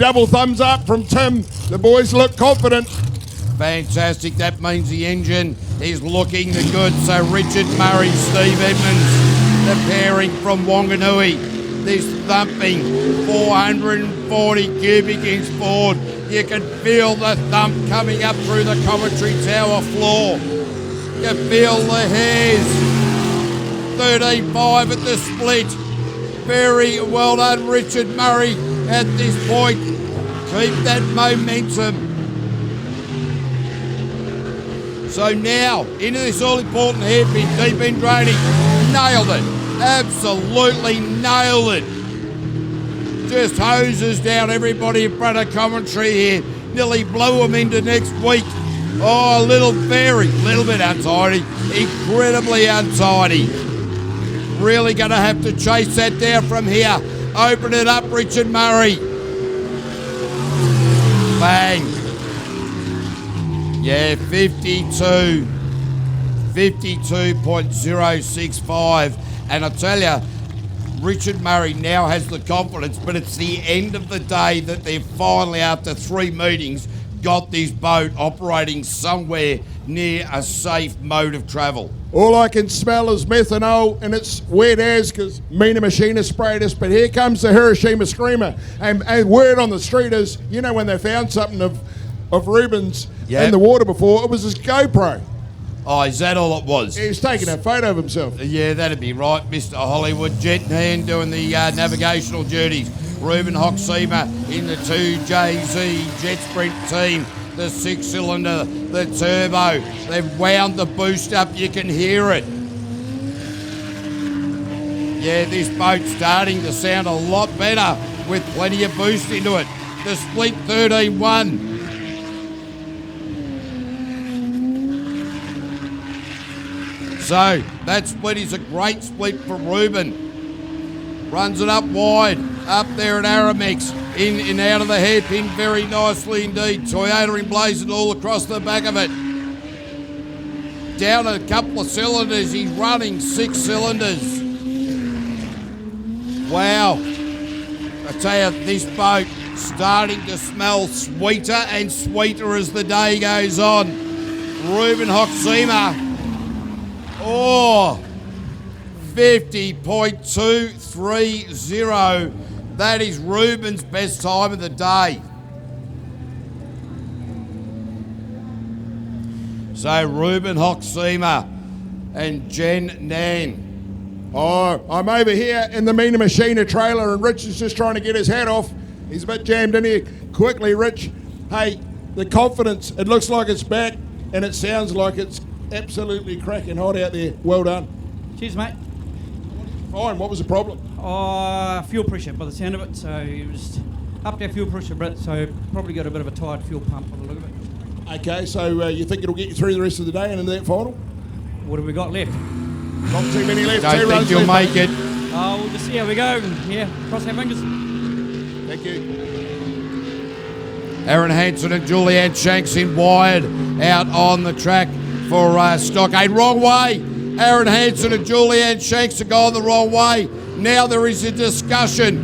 double thumbs up from Tim. The boys look confident. Fantastic. That means the engine is looking the good. So Richard Murray, Steve Edmonds, the pairing from Whanganui. This thumping 440 cubic inch board. You can feel the thump coming up through the commentary tower floor. You feel the hairs. 13.5 at the split. Very well done, Richard Murray, at this point. Keep that momentum. So now, into this all-important hairpin, deep end draining. Nailed it. Absolutely nailed it. Just hoses down everybody in front of commentary here. Nearly blow them into next week. Oh, a little bit untidy. Incredibly untidy. Really going to have to chase that down from here. Open it up, Richard Murray. Bang. Yeah, 52.065. And I tell you, Richard Murray now has the confidence, but it's the end of the day that they've finally, after 3 meetings, got this boat operating somewhere near a safe mode of travel. All I can smell is methanol, and it's wet as because Mina Machina sprayed us. But here comes the Hiroshima Screamer. And word on the street is, you know, when they found something of Ruben's in the water before, it was his GoPro. Oh, is that all it was? He was taking a photo of himself. Yeah, that'd be right. Mr. Hollywood Jet Hand doing the navigational duties. Ruben Hoxema in the 2JZ Jet Sprint team. The 6-cylinder, the turbo. They've wound the boost up. You can hear it. Yeah, this boat's starting to sound a lot better with plenty of boost into it. The split 13.1. So that split is a great split for Ruben. Runs it up wide, up there at Aramex, in and out of the hairpin very nicely indeed. Toyota emblazoned all across the back of it. Down a couple of cylinders, he's running 6 cylinders. Wow. I tell you, this boat starting to smell sweeter and sweeter as the day goes on. Ruben Hoxema. Oh, 50.230. That is Ruben's best time of the day. So Ruben Hoxema and Jen Nan. Oh, I'm over here in the Mina Machina trailer, and Rich is just trying to get his hat off. He's a bit jammed in here. Quickly, Rich. Hey, the confidence, it looks like it's back, and it sounds like it's absolutely cracking hot out there. Well done. Cheers, mate. Fine. What was the problem? Fuel pressure by the sound of it. So it was up our fuel pressure a bit, so probably got a bit of a tired fuel pump by the look of it. Okay, so you think it'll get you through the rest of the day and into that final? What have we got left? Not too many left. Don't think you'll make it. We'll just see how we go. Yeah, cross our fingers. Thank you. Aaron Hansen and Julianne Shanks in wide out on the track for Stockade. Wrong way. Aaron Hansen and Julianne Shanks are going the wrong way. Now there is a discussion.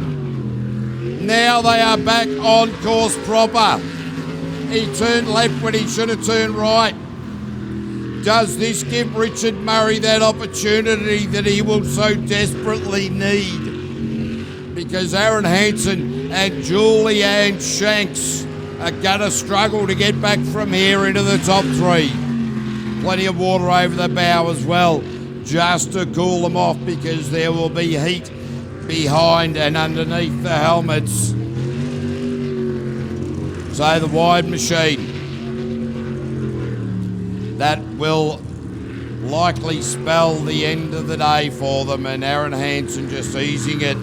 Now they are back on course proper. He turned left when he should have turned right. Does this give Richard Murray that opportunity that he will so desperately need? Because Aaron Hansen and Julianne Shanks are going to struggle to get back from here into the top 3. Plenty of water over the bow as well, just to cool them off, because there will be heat behind and underneath the helmets. So the wide machine. That will likely spell the end of the day for them, and Aaron Hansen just easing it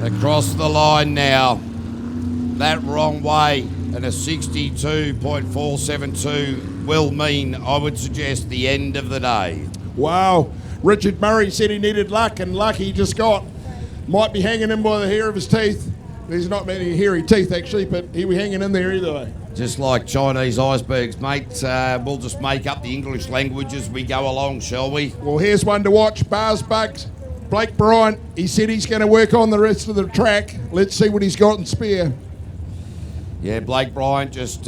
across the line now. That wrong way, and a 62.472 will mean, I would suggest, the end of the day. Wow. Richard Murray said he needed luck, and luck he just got. Might be hanging in by the hair of his teeth. There's not many hairy teeth, actually, but he was hanging in there either way. Just like Chinese icebergs, mate. We'll just make up the English language as we go along, shall we? Well, here's one to watch. Bars Bugs. Blake Bryant, he said he's going to work on the rest of the track. Let's see what he's got in spare. Yeah, Blake Bryant just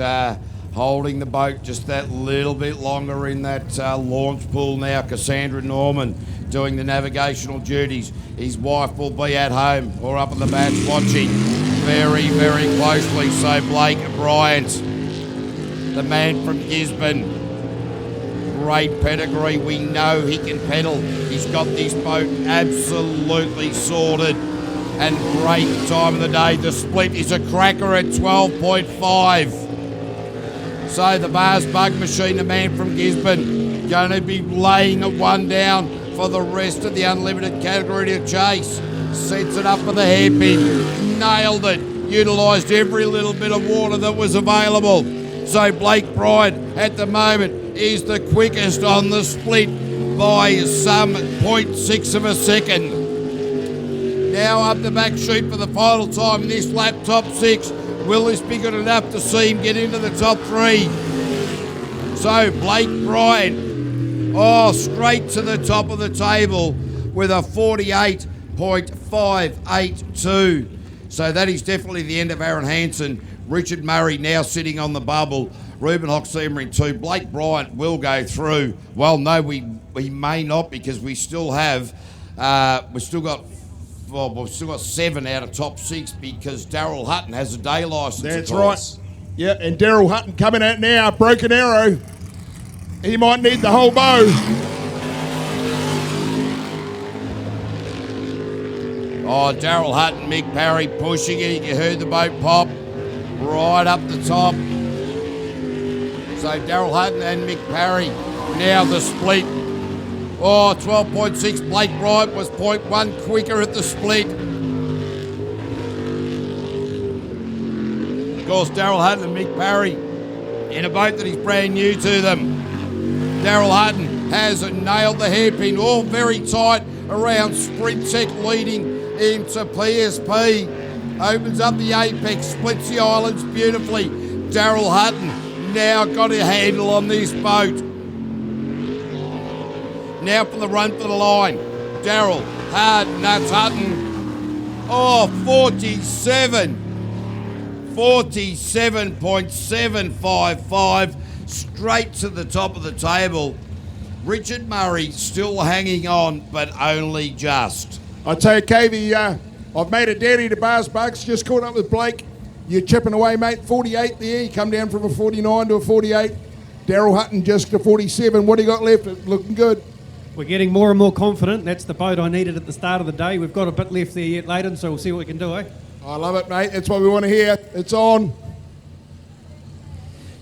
holding the boat just that little bit longer in that launch pool now. Cassandra Norman doing the navigational duties. His wife will be at home or up on the batch watching very, very closely. So Blake Bryant, the man from Gisborne, great pedigree. We know he can pedal. He's got this boat absolutely sorted. And great time of the day. The split is a cracker at 12.5. So the Bars Bug Machine, the man from Gisborne, going to be laying one down for the rest of the unlimited category to chase. Sets it up for the hairpin. Nailed it. Utilised every little bit of water that was available. So Blake Bryant at the moment is the quickest on the split by some 0.6 of a second. Now up the back chute for the final time in this lap, top 6. Will this be good enough to see him get into the top 3? So Blake Bryant, straight to the top of the table with a 48.582. So that is definitely the end of Aaron Hansen. Richard Murray now sitting on the bubble. Ruben Hoxemer in 2. Blake Bryant will go through. Well, no, we may not, because we still have, we've still got 7 out of top 6 because Daryl Hutton has a day licence. That's right. Yeah, and Daryl Hutton coming out now, broken arrow. He might need the whole bow. Oh, Daryl Hutton, Mick Parry pushing it. You heard the boat pop right up the top. So Daryl Hutton and Mick Parry. Now the split. 12.6. Blake Bryant was 0.1 quicker at the split. Of course, Daryl Hutton and Mick Parry in a boat that is brand new to them. Daryl Hutton has nailed the hairpin, all very tight around Sprint Tech, leading into PSP. Opens up the apex, splits the islands beautifully. Daryl Hutton now got a handle on this boat. Now for the run for the line. Daryl, hard nuts, Hutton. 47.755. Straight to the top of the table. Richard Murray still hanging on, but only just. I tell you, Cavey, I've made a daddy to Bars Bugs. Just caught up with Blake. You're chipping away, mate. 48 there. You come down from a 49 to a 48. Daryl Hutton just to 47. What do you got left? Looking good. We're getting more and more confident. That's the boat I needed at the start of the day. We've got a bit left there yet, Leighton, so we'll see what we can do, eh? I love it, mate. That's what we want to hear. It's on.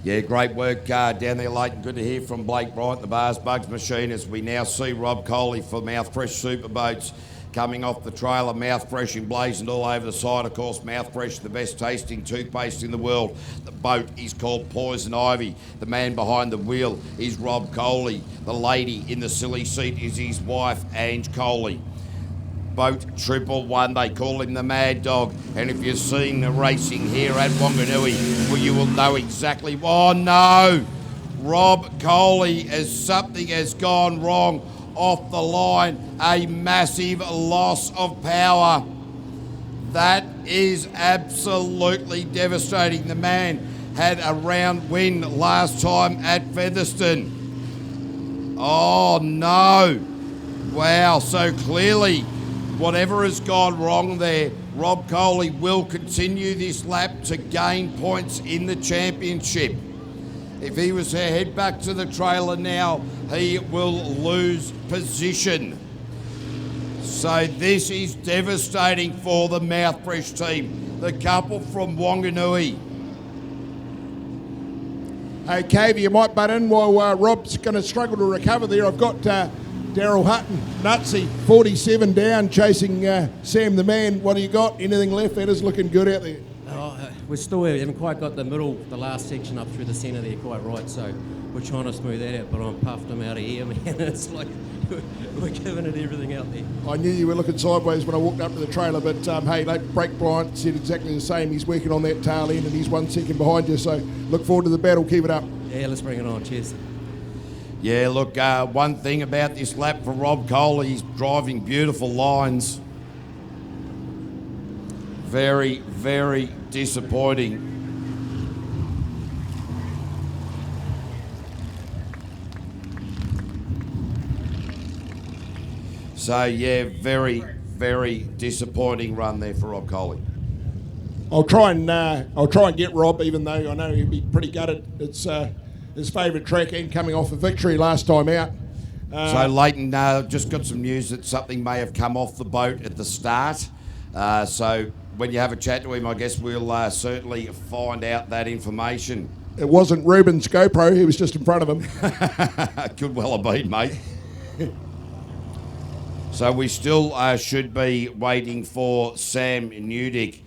Yeah, great work down there, Leighton. Good to hear from Blake Bryant, the Bars Bugs Machine, as we now see Rob Coley for Mouth Fresh Superboats coming off the trailer. Mouth Fresh emblazoned all over the side. Of course, Mouth Fresh, the best tasting toothpaste in the world. The boat is called Poison Ivy. The man behind the wheel is Rob Coley. The lady in the silly seat is his wife, Ange Coley. Boat 111, they call him the Mad Dog. And if you've seen the racing here at Whanganui, well, you will know exactly. Oh no, Rob Coley, as something has gone wrong off the line. A massive loss of power. That is absolutely devastating. The man had a round win last time at Featherston. Oh no. Wow, so clearly whatever has gone wrong there, Rob Coley will continue this lap to gain points in the championship. If he was to head back to the trailer now, he will lose position. So this is devastating for the Mouth Fresh team, the couple from Whanganui. Hey, Cavey, you might butt in while Rob's going to struggle to recover there. I've got Daryl Hutton, Nutsy, 47 down, chasing Sam the Man. What do you got? Anything left? That is looking good out there. We still haven't quite got the middle, the last section up through the centre there quite right, so we're trying to smooth that out, but I'm puffed him out of here, man. It's like we're giving it everything out there. I knew you were looking sideways when I walked up to the trailer, but hey, Blake Bryant said exactly the same. He's working on that tail end and he's 1 second behind you, so look forward to the battle. Keep it up. Yeah, let's bring it on. Cheers. Yeah, look, one thing about this lap for Rob Coley, he's driving beautiful lines. Very, very disappointing. So, yeah, very, very disappointing run there for Rob Coley. I'll try and get Rob, even though I know he'll be pretty gutted. It's his favourite track and coming off a victory last time out. So, Leighton, just got some news that something may have come off the boat at the start. So, when you have a chat to him, I guess we'll certainly find out that information. It wasn't Ruben's GoPro, he was just in front of him. Could well have been, mate. So we still should be waiting for Sam Newdick.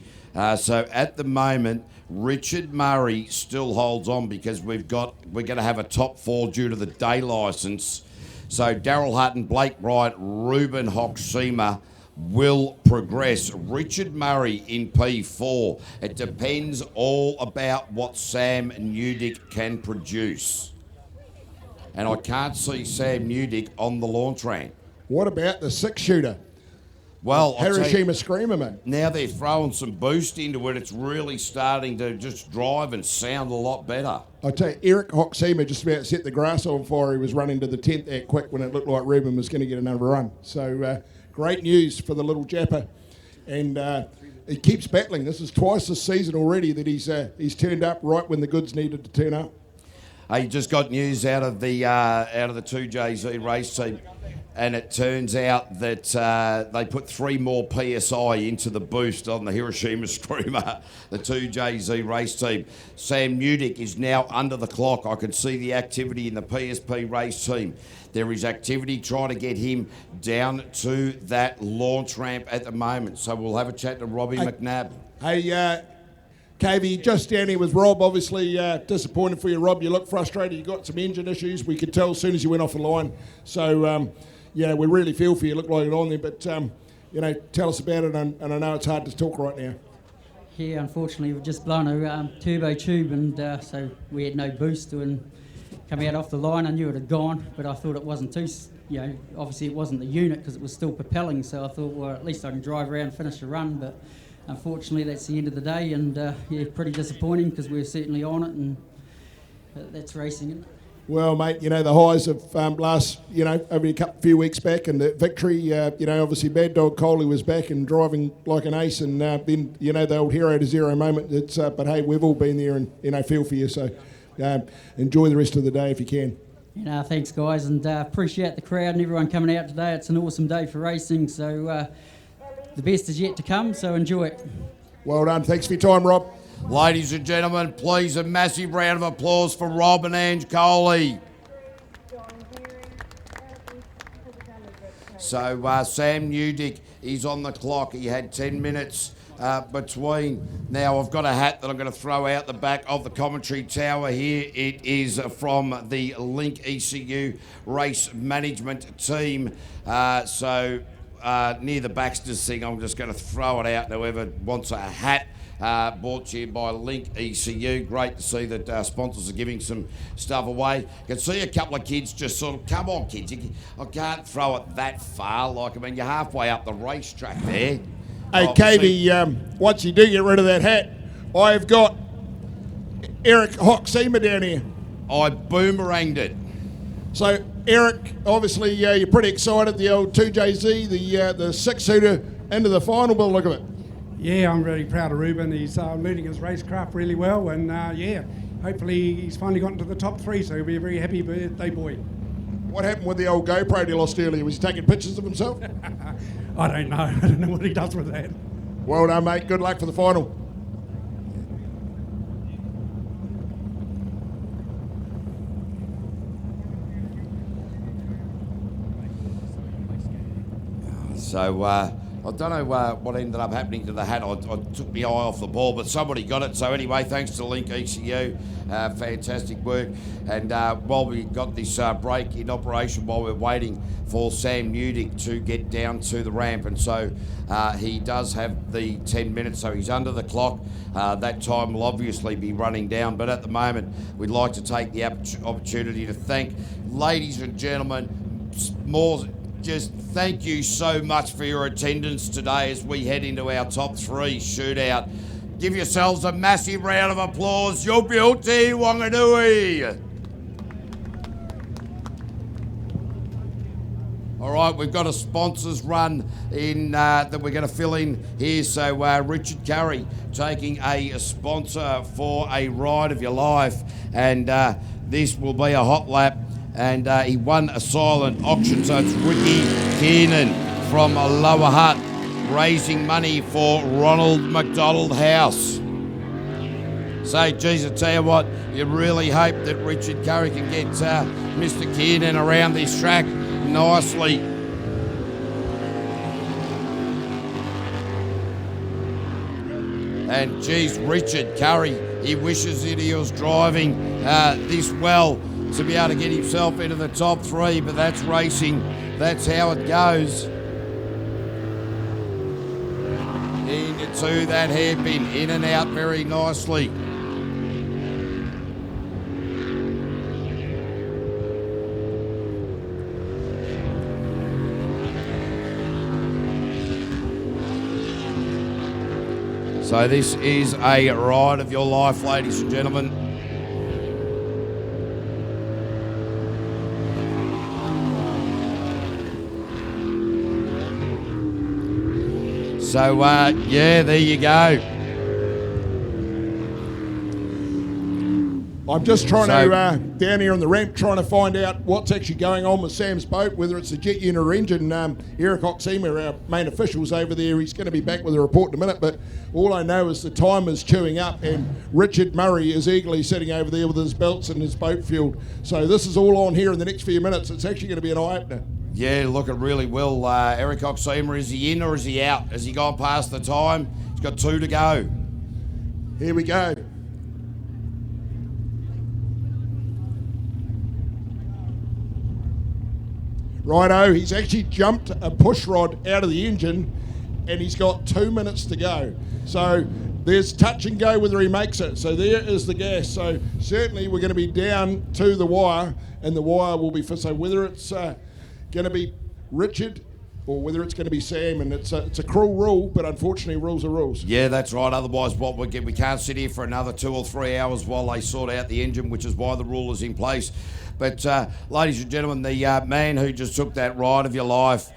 So at the moment, Richard Murray still holds on because we're going to have a top 4 due to the day licence. So Daryl Hutton, Blake Bryant, Ruben Hoxima will progress. Richard Murray in P4. It depends all about what Sam Newdick can produce. And I can't see Sam Newdick on the launch ramp. What about the 6-shooter? Well, Hiroshima Screamer, mate. Now they're throwing some boost into it. It's really starting to just drive and sound a lot better. I tell you, Eric Hoxima just about set the grass on fire. He was running to the 10th that quick when it looked like Ruben was going to get another run. So great news for the little Japper. And he keeps battling. This is twice this season already that he's turned up right when the goods needed to turn up. He just got news out of the 2JZ race team. And it turns out that they put 3 more PSI into the boost on the Hiroshima Screamer, the 2JZ race team. Sam Newdick is now under the clock. I can see the activity in the PSP race team. There is activity trying to get him down to that launch ramp at the moment. So we'll have a chat to Robbie McNabb. Hey, KV, just down here with Rob. Obviously disappointed for you, Rob. You look frustrated. You got some engine issues. We could tell as soon as you went off the line. So, yeah, we really feel for you. Look like you're on there. But, tell us about it. And I know it's hard to talk right now. Yeah, unfortunately, we've just blown a turbo tube, and so we had no boost. And coming out off the line, I knew it had gone, but I thought it wasn't too, obviously it wasn't the unit because it was still propelling. So I thought, well, at least I can drive around and finish the run. But unfortunately, that's the end of the day, and pretty disappointing because we were certainly on it, and that's racing it. Well, mate, the highs of last, over a few weeks back, and the victory, obviously Bad Dog Coley was back and driving like an ace, and then, the old hero to zero moment. But hey, we've all been there and, feel for you, so enjoy the rest of the day if you can. Thanks, guys, and appreciate the crowd and everyone coming out today. It's an awesome day for racing, so the best is yet to come, so enjoy it. Well done. Thanks for your time, Rob. Ladies and gentlemen, please a massive round of applause for Rob and Ange Coley. So Sam Newdick is on the clock. He had 10 minutes between. Now I've got a hat that I'm going to throw out the back of the commentary tower here. It is from the Link ECU race management team. So near the Baxter's thing, I'm just going to throw it out to whoever wants a hat. Brought to you by Link ECU. Great to see that sponsors are giving some stuff away. You can see a couple of kids just sort of, come on kids, I can't throw it that far. You're halfway up the racetrack there. Hey, KV, once you do get rid of that hat, I've got Eric Hoxima down here. I boomeranged it. So, Eric, obviously you're pretty excited. The old 2JZ, the 6-seater into the final, by the look of it. Yeah, I'm really proud of Ruben. He's learning his racecraft really well, and hopefully he's finally gotten to the top 3, so he'll be a very happy birthday boy. What happened with the old GoPro he lost earlier? Was he taking pictures of himself? I don't know. I don't know what he does with that. Well done, mate. Good luck for the final. So I don't know what ended up happening to the hat. I took my eye off the ball, but somebody got it. So anyway, thanks to Link ECU, fantastic work. And while we got this break in operation, while we're waiting for Sam Newdick to get down to the ramp, and so he does have the 10 minutes, so he's under the clock. That time will obviously be running down, but at the moment, we'd like to take the opportunity to thank, ladies and gentlemen, just thank you so much for your attendance today as we head into our top 3 shootout. Give yourselves a massive round of applause. Your beauty, Whanganui. All All right, we've got a sponsors run in that we're going to fill in here. So Richard Curry taking a sponsor for a ride of your life, and this will be a hot lap. And he won a silent auction, so it's Ricky Kiernan from Lower Hutt, raising money for Ronald McDonald House. So, geez, I tell you what, you really hope that Richard Curry can get Mr. Kiernan around this track nicely. And geez, Richard Curry, he wishes that he was driving this well to be able to get himself into the top 3, but that's racing. That's how it goes. Into that hairpin, in and out very nicely. So this is a ride of your life, ladies and gentlemen. So, yeah, there you go. I'm just trying to, down here on the ramp, trying to find out what's actually going on with Sam's boat, whether it's the jet unit or engine. Eric Oxema, our main official's over there. He's going to be back with a report in a minute, but all I know is the time is chewing up, and Richard Murray is eagerly sitting over there with his belts and his boat fueled. So this is all on here in the next few minutes. It's actually going to be an eye-opener. Yeah, look, it really will. Eric Oxema, is he in or is he out? Has he gone past the time? He's got 2 to go. Here we go. Righto, he's actually jumped a push rod out of the engine, and he's got 2 minutes to go. So there's touch and go whether he makes it. So there is the gas. So certainly we're going to be down to the wire, and the wire will be for, so whether it's going to be Richard or whether it's going to be Sam, and it's a cruel rule, but unfortunately rules are rules. Yeah, that's right. Otherwise, what we can't sit here for another 2 or 3 hours while they sort out the engine, which is why the rule is in place. But ladies and gentlemen, the man who just took that ride of your life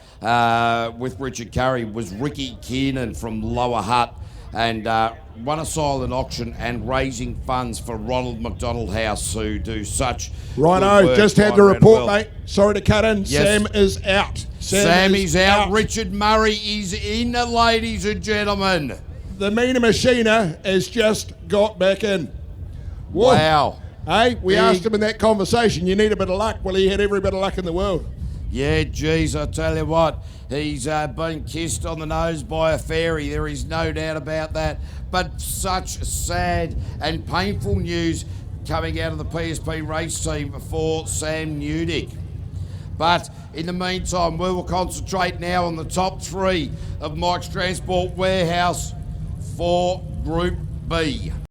with Richard Curry was Ricky Kiernan from Lower Hutt, and won a silent auction and raising funds for Ronald McDonald House, who do such Righto, good work just had right the around report, world. mate. Sorry to cut in. Yes. Sam is out. Sam is out. Richard Murray is in, ladies and gentlemen. The Meena Machina has just got back in. Whoa. Wow. Hey, we asked him in that conversation, you need a bit of luck. Well, he had every bit of luck in the world. Yeah, geez, I tell you what, he's been kissed on the nose by a fairy. There is no doubt about that. But such sad and painful news coming out of the PSP race team for Sam Newdick. But in the meantime, we will concentrate now on the top 3 of Mike's Transport Warehouse for Group B.